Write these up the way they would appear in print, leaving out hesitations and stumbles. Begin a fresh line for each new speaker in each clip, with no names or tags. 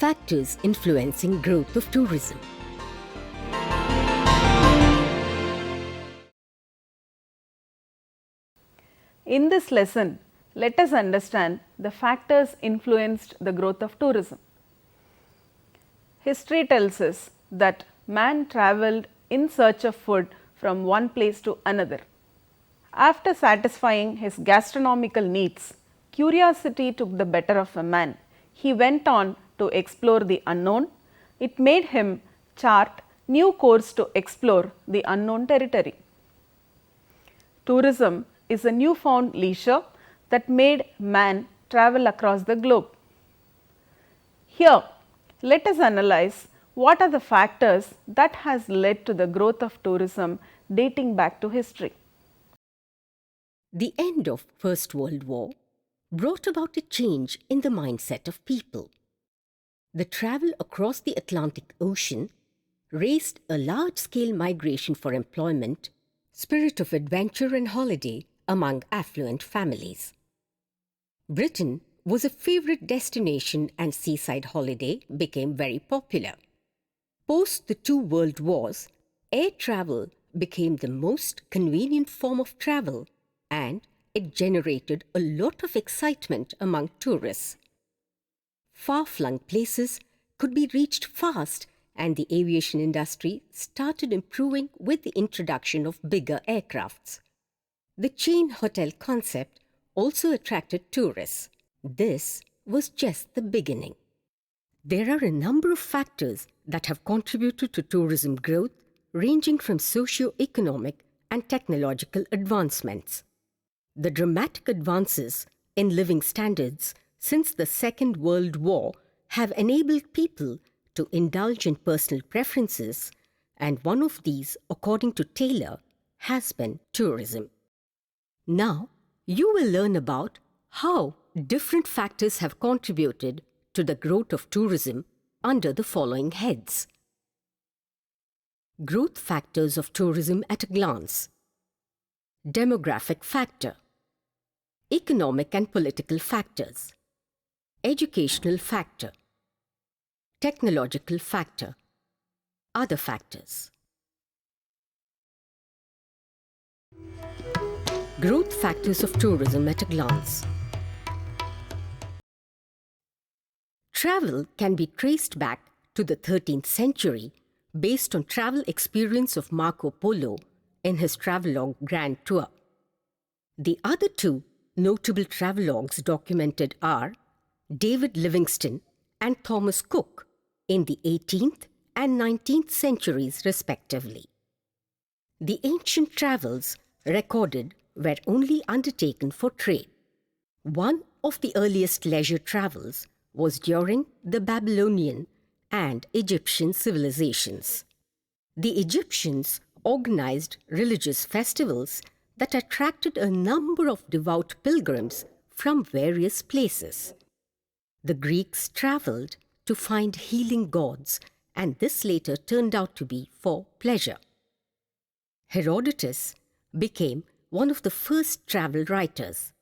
Factors influencing growth of tourism.
In this lesson, let us understand the factors influenced the growth of tourism. History tells us that man travelled in search of food from one place to another. After satisfying his gastronomical needs, curiosity took the better of a man. He went on to explore the unknown. It made him chart new course to explore the unknown territory. Tourism is a newfound leisure that made man travel across the globe. Here, let us analyze what are the factors that has led to the growth of tourism dating back to history.
The end of First World War brought about a change in the mindset of people. The travel across the Atlantic Ocean raised a large-scale migration for employment, spirit of adventure and holiday among affluent families. Britain was a favorite destination and seaside holiday became very popular. Post the two world wars, air travel became the most convenient form of travel and it generated a lot of excitement among tourists. Far-flung places could be reached fast and the aviation industry started improving with the introduction of bigger aircrafts. The chain hotel concept also attracted tourists. This was just the beginning. There are a number of factors that have contributed to tourism growth, ranging from socio-economic and technological advancements. The dramatic advances in living standards since the Second World War have enabled people to indulge in personal preferences, and one of these, according to Taylor, has been tourism. Now, you will learn about how different factors have contributed to the growth of tourism under the following heads. Growth factors of tourism at a glance. Demographic factor. Economic and political factors. Educational factor. Technological factor. Other factors. Growth factors of tourism at a glance. Travel can be traced back to the 13th century based on travel experience of Marco Polo in his travelogue Grand Tour. The other two notable travelogues documented are David Livingstone and Thomas Cook in the 18th and 19th centuries respectively. The ancient travels recorded were only undertaken for trade. One of the earliest leisure travels was during the Babylonian and Egyptian civilizations. The Egyptians organized religious festivals that attracted a number of devout pilgrims from various places. The Greeks traveled to find healing gods, and this later turned out to be for pleasure. Herodotus became one of the first travel writers.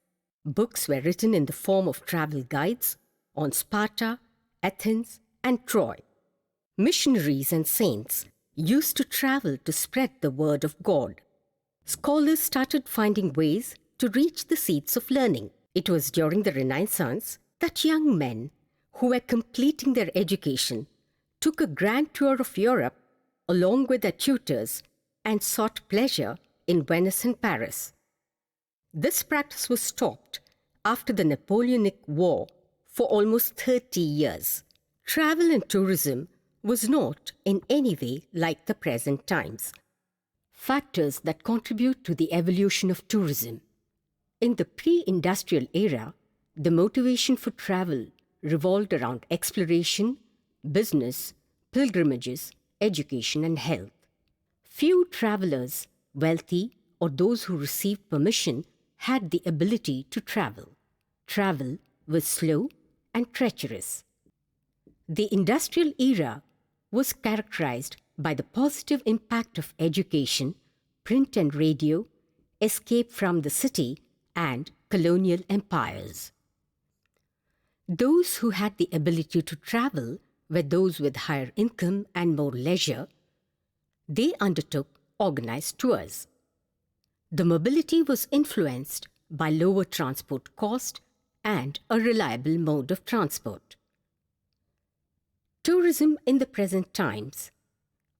Books were written in the form of travel guides on Sparta, Athens, and Troy. Missionaries and saints used to travel to spread the word of God. Scholars started finding ways to reach the seats of learning. It was during the Renaissance that young men who were completing their education took a grand tour of Europe along with their tutors and sought pleasure in Venice and Paris. This practice was stopped after the Napoleonic War for almost 30 years. Travel and tourism was not in any way like the present times. Factors that contribute to the evolution of tourism. In the pre-industrial era, the motivation for travel revolved around exploration, business, pilgrimages, education, and health. Few travelers, wealthy or those who received permission, had the ability to travel. Travel was slow and treacherous. The industrial era was characterized by the positive impact of education, print and radio, escape from the city, and colonial empires. Those who had the ability to travel were those with higher income and more leisure, they undertook organized tours. The mobility was influenced by lower transport cost and a reliable mode of transport. Tourism in the present times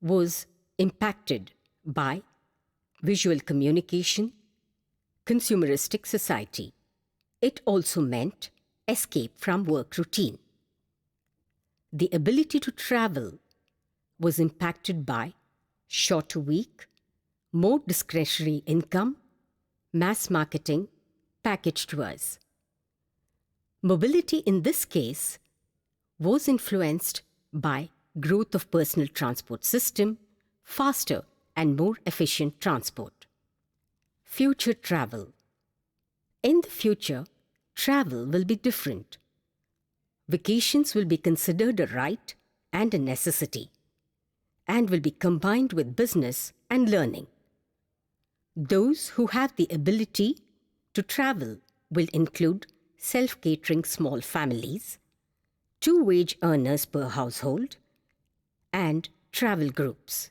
was impacted by visual communication, consumeristic society. It also meant escape from work routine. The ability to travel was impacted by shorter week, more discretionary income, mass marketing, package tours. Mobility in this case was influenced by growth of personal transport system, faster and more efficient transport. Future travel. In the future, travel will be different. Vacations will be considered a right and a necessity, and will be combined with business and learning. Those who have the ability to travel will include self-catering small families, 2 wage earners per household, and travel groups.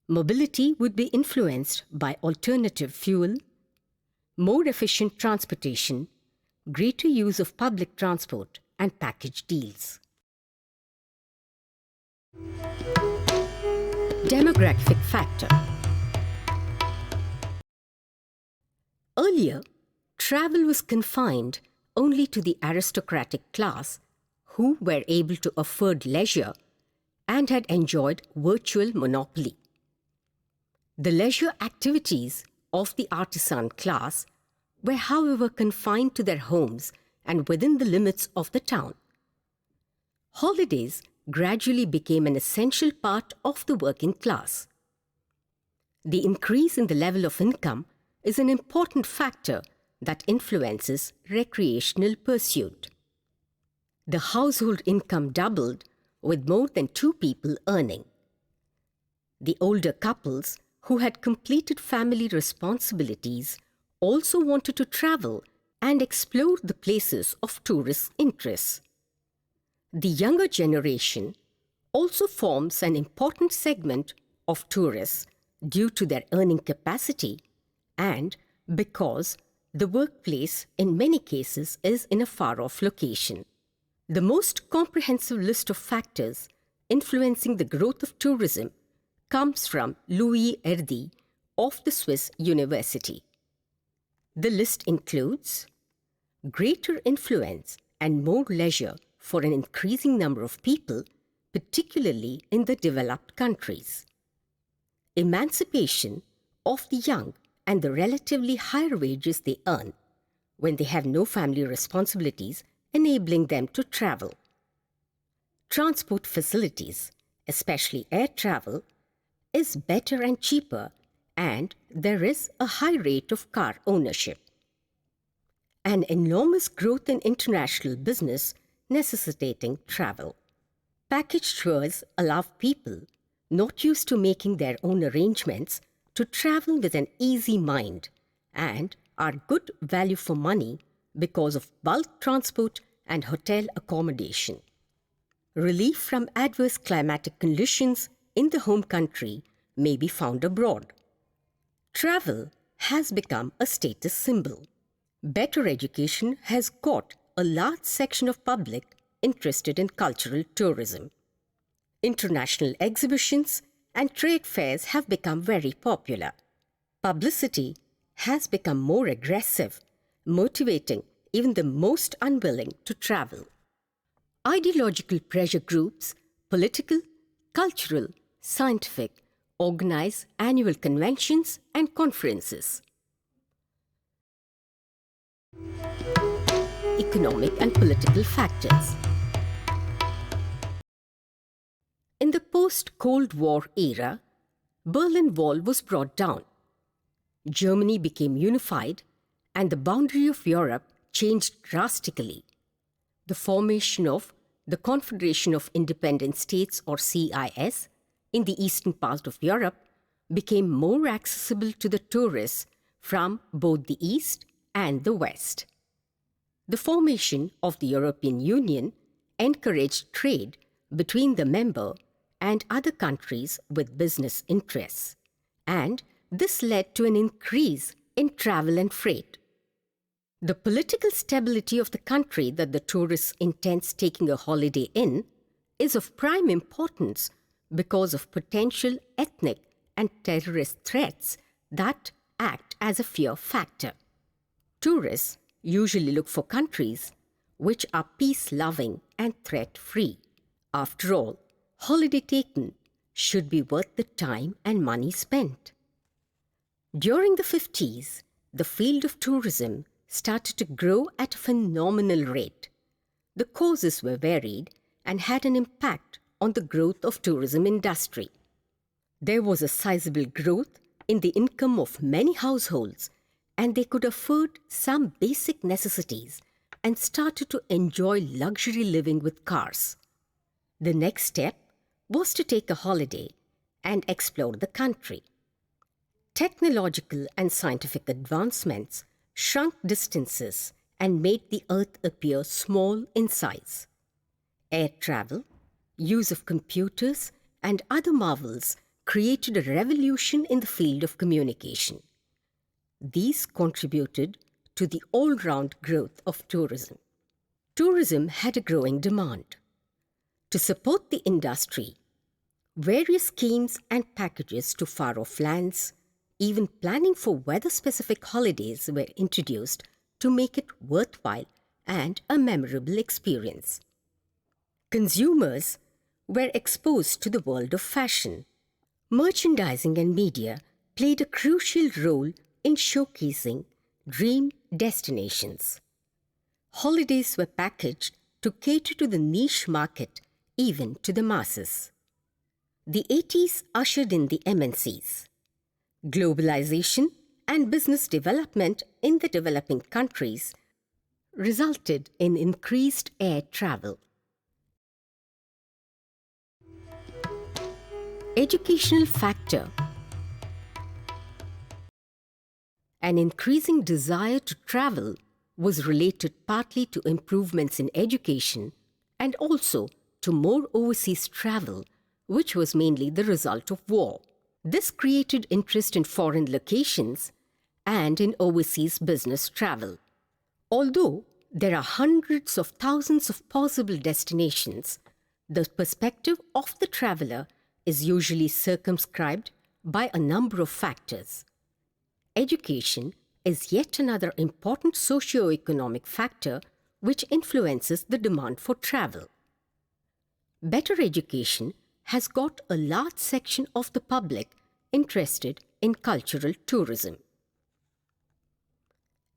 Mobility would be influenced by alternative fuel, more efficient transportation, greater use of public transport, and package deals. Demographic factor. Earlier, travel was confined only to the aristocratic class who were able to afford leisure and had enjoyed virtual monopoly. The leisure activities of the artisan class were, however, confined to their homes and within the limits of the town. Holidays gradually became an essential part of the working class. The increase in the level of income is an important factor that influences recreational pursuit. The household income doubled with more than 2 people earning. The older couples who had completed family responsibilities also wanted to travel and explore the places of tourist interest. The younger generation also forms an important segment of tourists due to their earning capacity and because the workplace in many cases is in a far-off location. The most comprehensive list of factors influencing the growth of tourism comes from Louis Erdy of the Swiss University. The list includes greater influence and more leisure for an increasing number of people, particularly in the developed countries. Emancipation of the young and the relatively higher wages they earn when they have no family responsibilities, enabling them to travel. Transport facilities, especially air travel, is better and cheaper, and there is a high rate of car ownership. An enormous growth in international business necessitating travel. Package tours allow people not used to making their own arrangements to travel with an easy mind and are good value for money because of bulk transport and hotel accommodation. Relief from adverse climatic conditions in the home country may be found abroad. Travel has become a status symbol. Better education has got a large section of public interested in cultural tourism. International exhibitions and trade fairs have become very popular. Publicity has become more aggressive, motivating even the most unwilling to travel. Ideological pressure groups, political, cultural, scientific, organize annual conventions and conferences. Economic and political factors. In the post-Cold War era, Berlin Wall was brought down. Germany became unified and the boundary of Europe changed drastically. The formation of the Confederation of Independent States, or CIS, in the eastern part of Europe became more accessible to the tourists from both the East and the West. The formation of the European Union encouraged trade between the member and other countries with business interests, and this led to an increase in travel and freight. The political stability of the country that the tourist intends taking a holiday in is of prime importance because of potential ethnic and terrorist threats that act as a fear factor. Tourists usually look for countries which are peace-loving and threat-free. After all, holiday taken should be worth the time and money spent. During the 50s, the field of tourism started to grow at a phenomenal rate. The causes were varied and had an impact on the growth of tourism industry. There was a sizable growth in the income of many households, and they could afford some basic necessities and started to enjoy luxury living with cars. The next step was to take a holiday and explore the country. Technological and scientific advancements shrunk distances and made the earth appear small in size. Air travel, use of computers, and other marvels created a revolution in the field of communication. These contributed to the all-round growth of tourism. Tourism had a growing demand. To support the industry, various schemes and packages to far-off lands, even planning for weather-specific holidays were introduced to make it worthwhile and a memorable experience. Consumers were exposed to the world of fashion. Merchandising and media played a crucial role in showcasing dream destinations. Holidays were packaged to cater to the niche market, even to the masses. The 80s ushered in the MNCs. Globalization and business development in the developing countries resulted in increased air travel. Educational factor. An increasing desire to travel was related partly to improvements in education and also to more overseas travel, which was mainly the result of war. This created interest in foreign locations and in overseas business travel. Although there are hundreds of thousands of possible destinations, the perspective of the traveler is usually circumscribed by a number of factors. Education is yet another important socio-economic factor which influences the demand for travel. Better education has got a large section of the public interested in cultural tourism.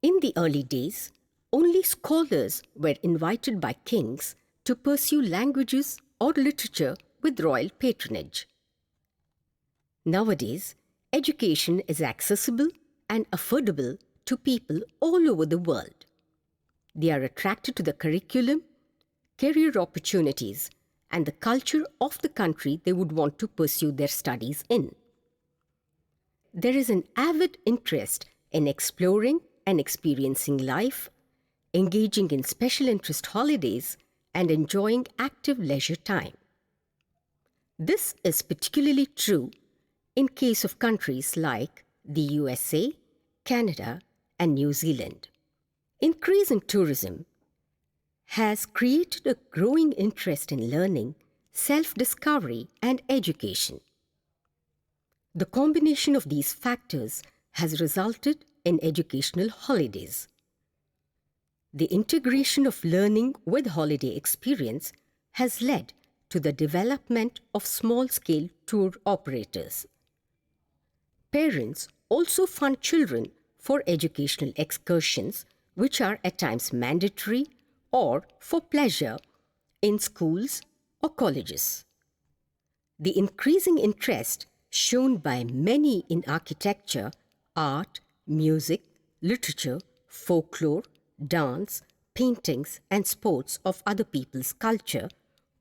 In the early days, only scholars were invited by kings to pursue languages or literature with royal patronage. Nowadays, education is accessible and affordable to people all over the world. They are attracted to the curriculum, career opportunities, and the culture of the country they would want to pursue their studies in. There is an avid interest in exploring and experiencing life, engaging in special interest holidays, and enjoying active leisure time. This is particularly true in case of countries like the USA, Canada, and New Zealand. Increase in tourism has created a growing interest in learning, self-discovery, and education. The combination of these factors has resulted in educational holidays. The integration of learning with holiday experience has led to the development of small-scale tour operators. Parents also fund children for educational excursions, which are at times mandatory or for pleasure in schools or colleges. The increasing interest shown by many in architecture, art, music, literature, folklore, dance, paintings, and sports of other people's culture,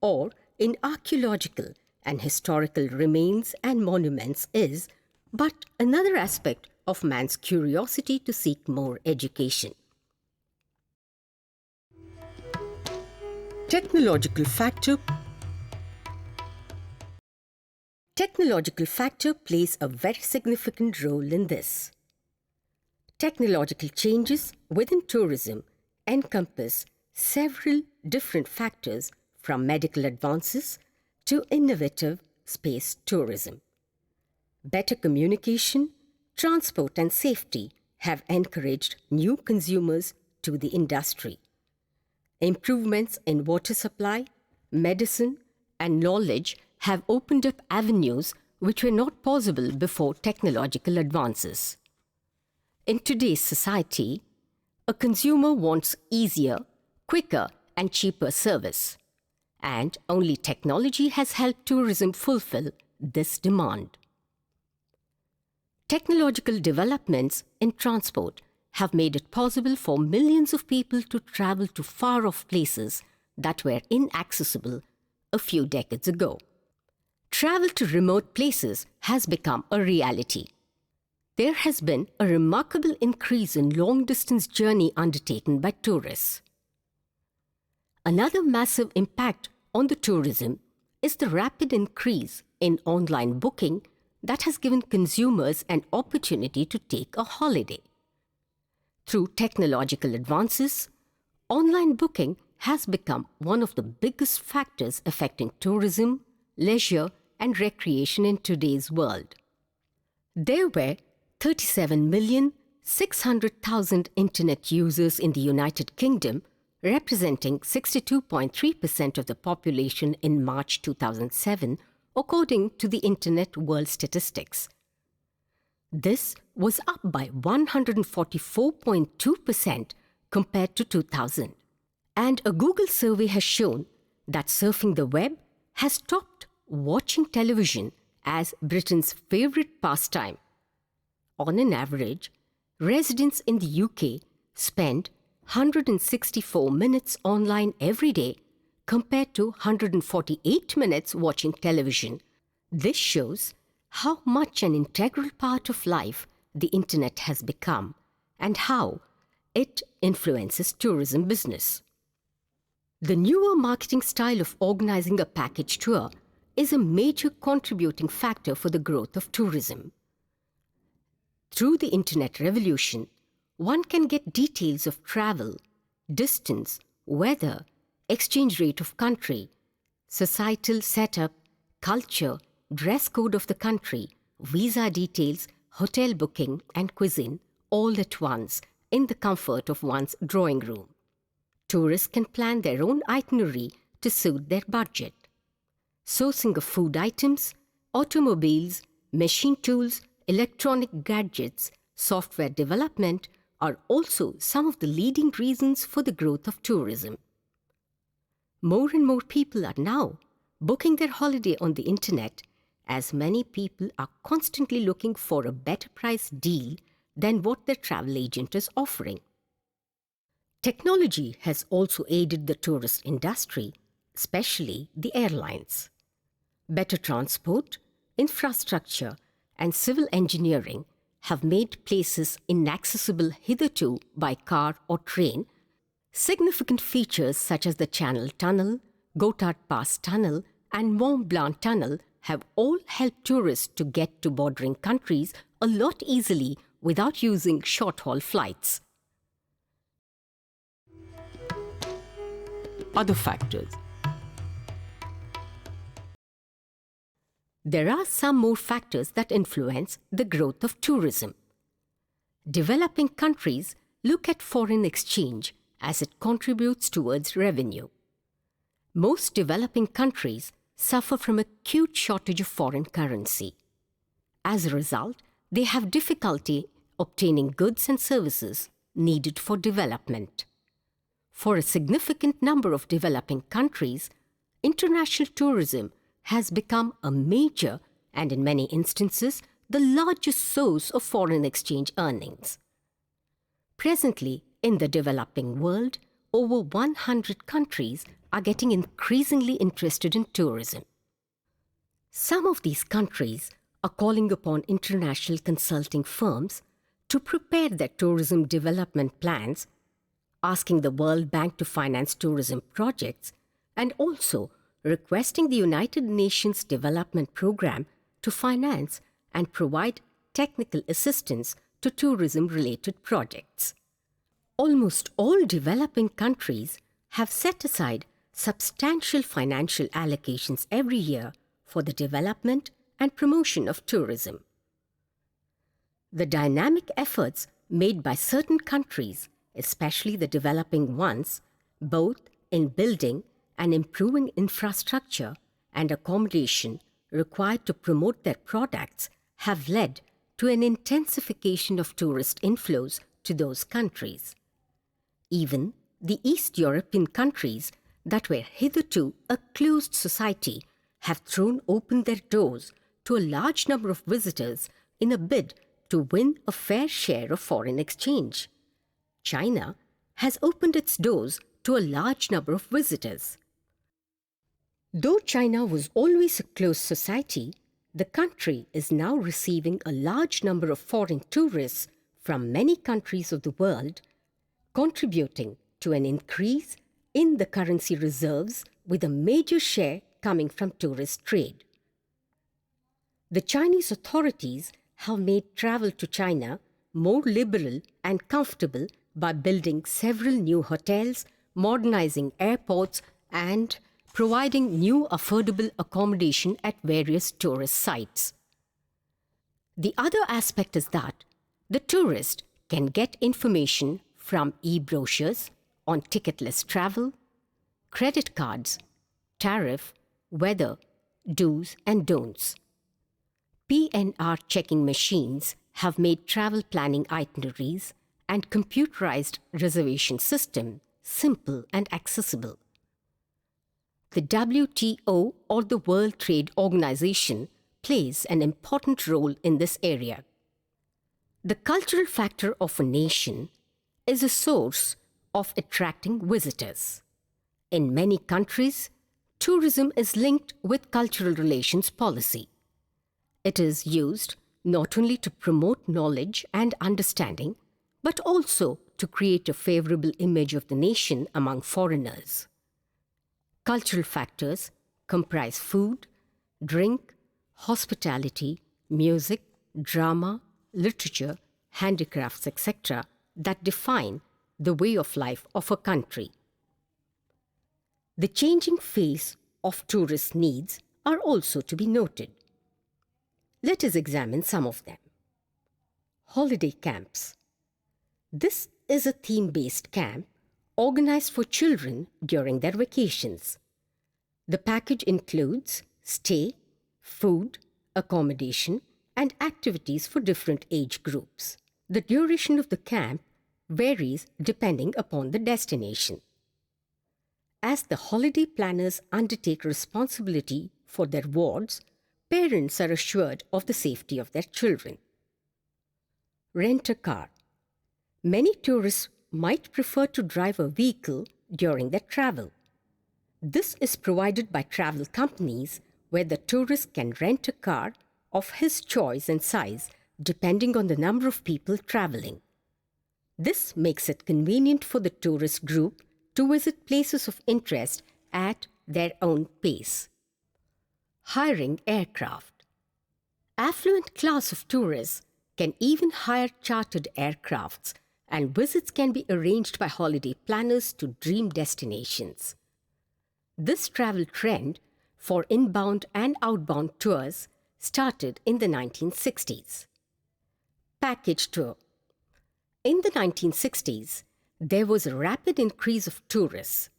or in archaeological and historical remains and monuments is but another aspect of man's curiosity to seek more education. Technological factor Technological factor plays a very significant role in this. Technological changes within tourism encompass several different factors from medical advances to innovative space tourism. Better communication, transport and safety have encouraged new consumers to the industry. Improvements in water supply, medicine and knowledge have opened up avenues which were not possible before technological advances. In today's society, a consumer wants easier, quicker and cheaper service, and only technology has helped tourism fulfill this demand. Technological developments in transport have made it possible for millions of people to travel to far-off places that were inaccessible a few decades ago. Travel to remote places has become a reality. There has been a remarkable increase in long-distance journey undertaken by tourists. Another massive impact on the tourism is the rapid increase in online booking that has given consumers an opportunity to take a holiday. Through technological advances, online booking has become one of the biggest factors affecting tourism, leisure, and recreation in today's world. There were 37,600,000 internet users in the United Kingdom, representing 62.3% of the population in March 2007, according to the Internet World Statistics. This was up by 144.2% compared to 2000. And a Google survey has shown that surfing the web has topped watching television as Britain's favourite pastime. On an average, residents in the UK spend 164 minutes online every day compared to 148 minutes watching television. This shows how much an integral part of life the internet has become and how it influences tourism business. The newer marketing style of organizing a package tour is a major contributing factor for the growth of tourism. Through the internet revolution, one can get details of travel, distance, weather, exchange rate of country, societal setup, culture, dress code of the country, visa details, hotel booking and cuisine all at once in the comfort of one's drawing room. Tourists can plan their own itinerary to suit their budget. Sourcing of food items, automobiles, machine tools, electronic gadgets, software development are also some of the leading reasons for the growth of tourism. More and more people are now booking their holiday on the internet, as many people are constantly looking for a better price deal than what their travel agent is offering. Technology has also aided the tourist industry, especially the airlines. Better transport, infrastructure, and civil engineering have made places inaccessible hitherto by car or train. Significant features such as the Channel Tunnel, Gotthard Pass Tunnel, and Mont Blanc Tunnel have all helped tourists to get to bordering countries a lot easily without using short-haul flights. Other factors. There are some more factors that influence the growth of tourism. Developing countries look at foreign exchange as it contributes towards revenue. Most developing countries suffer from acute shortage of foreign currency. As a result, they have difficulty obtaining goods and services needed for development. For a significant number of developing countries, international tourism has become a major and, in many instances, the largest source of foreign exchange earnings. Presently, in the developing world, over 100 countries are getting increasingly interested in tourism. Some of these countries are calling upon international consulting firms to prepare their tourism development plans, asking the World Bank to finance tourism projects, and also requesting the United Nations Development Programme to finance and provide technical assistance to tourism-related projects. Almost all developing countries have set aside substantial financial allocations every year for the development and promotion of tourism. The dynamic efforts made by certain countries, especially the developing ones, both in building and improving infrastructure and accommodation required to promote their products, have led to an intensification of tourist inflows to those countries. Even the East European countries that were hitherto a closed society have thrown open their doors to a large number of visitors in a bid to win a fair share of foreign exchange. China has opened its doors to a large number of visitors. Though China was always a closed society, the country is now receiving a large number of foreign tourists from many countries of the world, contributing to an increase in the currency reserves, with a major share coming from tourist trade. The Chinese authorities have made travel to China more liberal and comfortable by building several new hotels, modernizing airports, and providing new affordable accommodation at various tourist sites. The other aspect is that the tourist can get information from e-brochures on ticketless travel, credit cards, tariff, weather, do's and don'ts. PNR checking machines have made travel planning itineraries and computerized reservation system simple and accessible. The WTO, or the World Trade Organization, plays an important role in this area. The cultural factor of a nation is a source of attracting visitors. In many countries, tourism is linked with cultural relations policy. It is used not only to promote knowledge and understanding, but also to create a favorable image of the nation among foreigners. Cultural factors comprise food, drink, hospitality, music, drama, literature, handicrafts, etc., that define the way of life of a country. The changing face of tourist needs are also to be noted. Let us examine some of them. Holiday camps. This is a theme-based camp organized for children during their vacations. The package includes stay, food, accommodation, and activities for different age groups. The duration of the camp varies depending upon the destination. As the holiday planners undertake responsibility for their wards, parents are assured of the safety of their children. Rent a car. Many tourists might prefer to drive a vehicle during their travel. This is provided by travel companies, where the tourist can rent a car of his choice and size depending on the number of people traveling. This makes it convenient for the tourist group to visit places of interest at their own pace. Hiring aircraft. Affluent class of tourists can even hire chartered aircrafts, and visits can be arranged by holiday planners to dream destinations. This travel trend for inbound and outbound tours started in the 1960s. Package tour. In the 1960s, there was a rapid increase of tourists.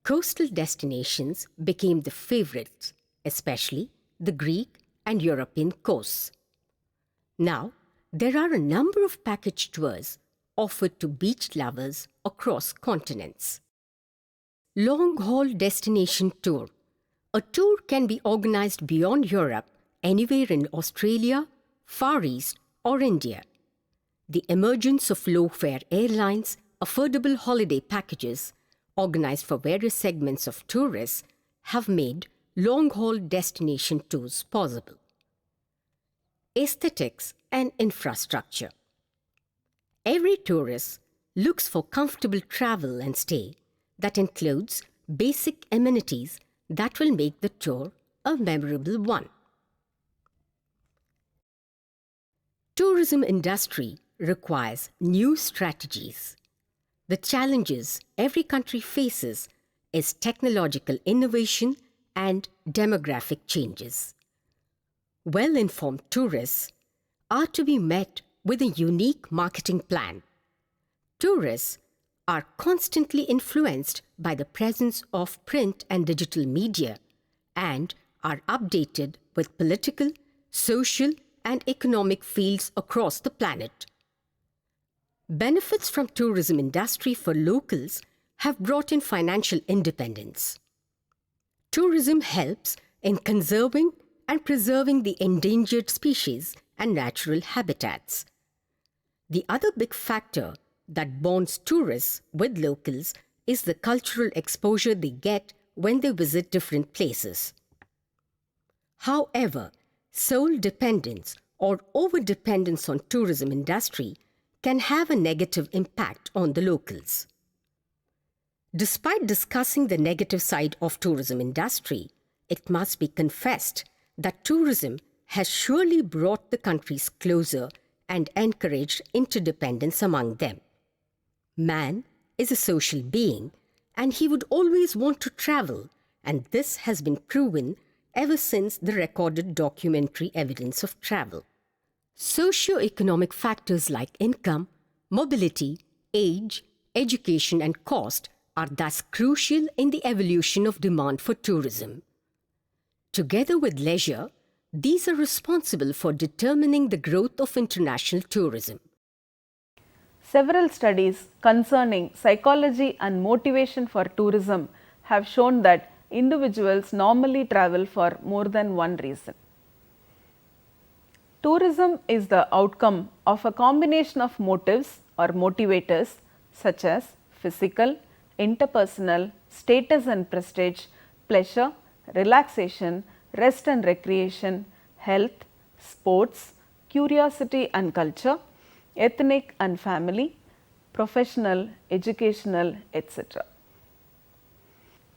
Coastal destinations became the favorites, especially the Greek and European coasts. Now, there are a number of package tours offered to beach lovers across continents. Long-haul destination tour. A tour can be organized beyond Europe, anywhere in Australia, Far East, or India. The emergence of low-fare airlines, affordable holiday packages organized for various segments of tourists have made long-haul destination tours possible. Aesthetics and infrastructure. Every tourist looks for comfortable travel and stay that includes basic amenities that will make the tour a memorable one. Tourism industry requires new strategies. The challenges every country faces is technological innovation and demographic changes. Well-informed tourists are to be met with a unique marketing plan. Tourists are constantly influenced by the presence of print and digital media and are updated with political, social, and economic fields across the planet. Benefits from tourism industry for locals have brought in financial independence. Tourism helps in conserving and preserving the endangered species and natural habitats. The other big factor that bonds tourists with locals is the cultural exposure they get when they visit different places. However, sole dependence or over-dependence on tourism industry can have a negative impact on the locals. Despite discussing the negative side of tourism industry, it must be confessed that tourism has surely brought the countries closer and encouraged interdependence among them. Man is a social being and he would always want to travel, and this has been proven ever since the recorded documentary evidence of travel. Socio-economic factors like income, mobility, age, education and cost are thus crucial in the evolution of demand for tourism. Together with leisure, these are responsible for determining the growth of international tourism.
Several studies concerning psychology and motivation for tourism have shown that individuals normally travel for more than one reason. Tourism is the outcome of a combination of motives or motivators such as physical, interpersonal, status and prestige, pleasure, relaxation, rest and recreation, health, sports, curiosity and culture, ethnic and family, professional, educational, etc.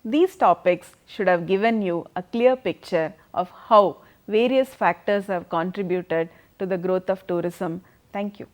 These topics should have given you a clear picture of how various factors have contributed to the growth of tourism. Thank you.